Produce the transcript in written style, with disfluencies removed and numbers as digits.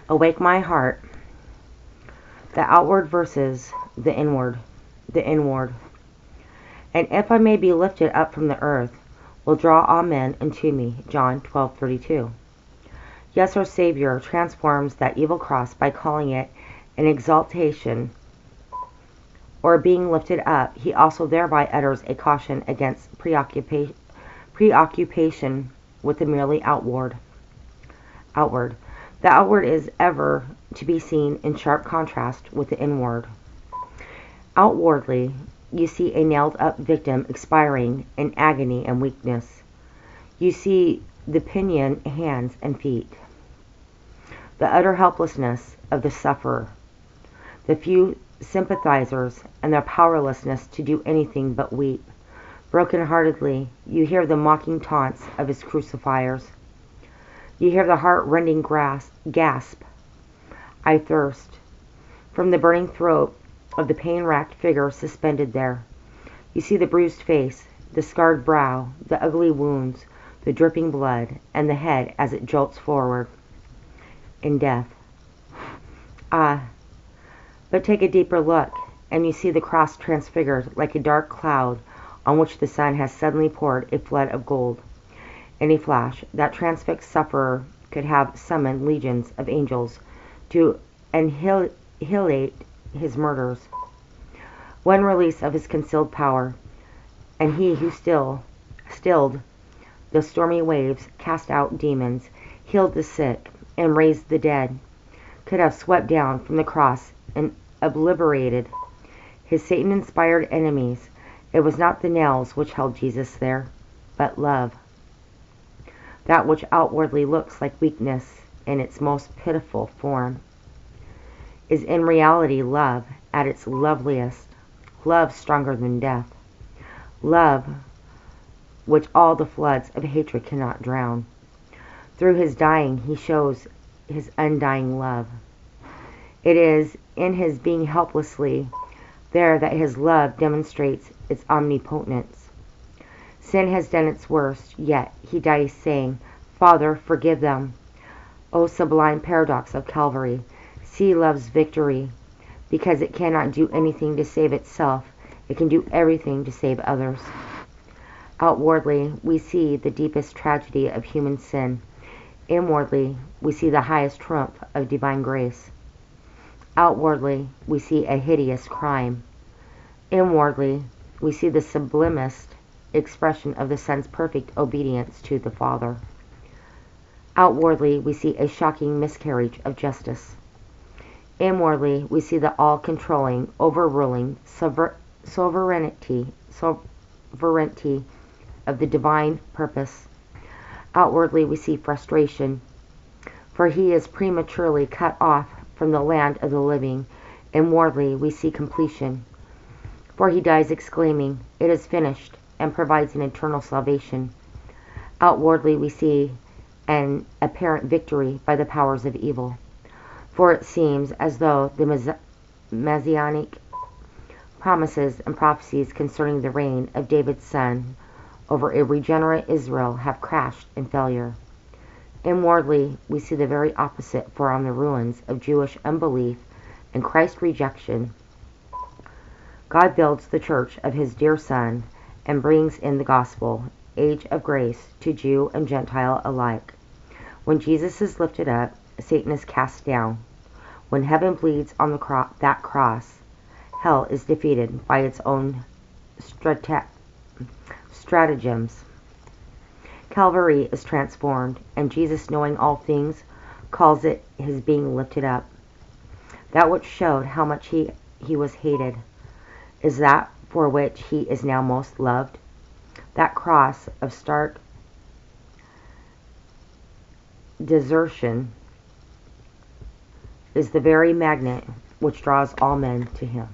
Awake my heart, the outward versus the inward, the inward. And if I may be lifted up from the earth, will draw all men unto me. John 12:32. Yes, our Savior transforms that evil cross by calling it an exaltation or being lifted up. He also thereby utters a caution against preoccupation with the merely outward. The outward is ever to be seen in sharp contrast with the inward. Outwardly, you see a nailed-up victim expiring in agony and weakness. You see the pinioned hands and feet, the utter helplessness of the sufferer, the few sympathizers, and their powerlessness to do anything but weep. Broken-heartedly, you hear the mocking taunts of his crucifiers. You hear the heart-rending gasp, "I thirst," from the burning throat of the pain-racked figure suspended there. You see the bruised face, the scarred brow, the ugly wounds, the dripping blood, and the head as it jolts forward in death. Ah, but take a deeper look, and you see the cross transfigured like a dark cloud on which the sun has suddenly poured a flood of gold. In a flash, that transfixed sufferer could have summoned legions of angels to annihilate his murders. One release of his concealed power, and he who stilled the stormy waves, cast out demons, healed the sick, and raised the dead, could have swept down from the cross and obliterated his Satan-inspired enemies. It was not the nails which held Jesus there, but love. That which outwardly looks like weakness in its most pitiful form is in reality love at its loveliest, love stronger than death, love which all the floods of hatred cannot drown. Through his dying, he shows his undying love. It is in his being helplessly there that his love demonstrates its omnipotence. Sin has done its worst, yet he dies saying, "Father, forgive them." O sublime paradox of Calvary! See love's victory. Because it cannot do anything to save itself, it can do everything to save others. Outwardly, we see the deepest tragedy of human sin. Inwardly, we see the highest triumph of divine grace. Outwardly, we see a hideous crime. Inwardly, we see the sublimest expression of the Son's perfect obedience to the Father. Outwardly, we see a shocking miscarriage of justice. Inwardly, we see the all-controlling, overruling sovereignty of the divine purpose. Outwardly, we see frustration, for he is prematurely cut off from the land of the living. Inwardly, we see completion, for he dies exclaiming, "It is finished," and provides an eternal salvation. Outwardly, we see an apparent victory by the powers of evil, for it seems as though the messianic promises and prophecies concerning the reign of David's son over a regenerate Israel have crashed in failure. Inwardly, we see the very opposite, for on the ruins of Jewish unbelief and Christ's rejection, God builds the church of his dear Son and brings in the gospel, age of grace, to Jew and Gentile alike. When Jesus is lifted up, Satan is cast down. When heaven bleeds on that cross, hell is defeated by its own stratagems. Calvary is transformed, and Jesus, knowing all things, calls it his being lifted up. That which showed how much he was hated is that for which he is now most loved. That cross of stark desertion is the very magnet which draws all men to him.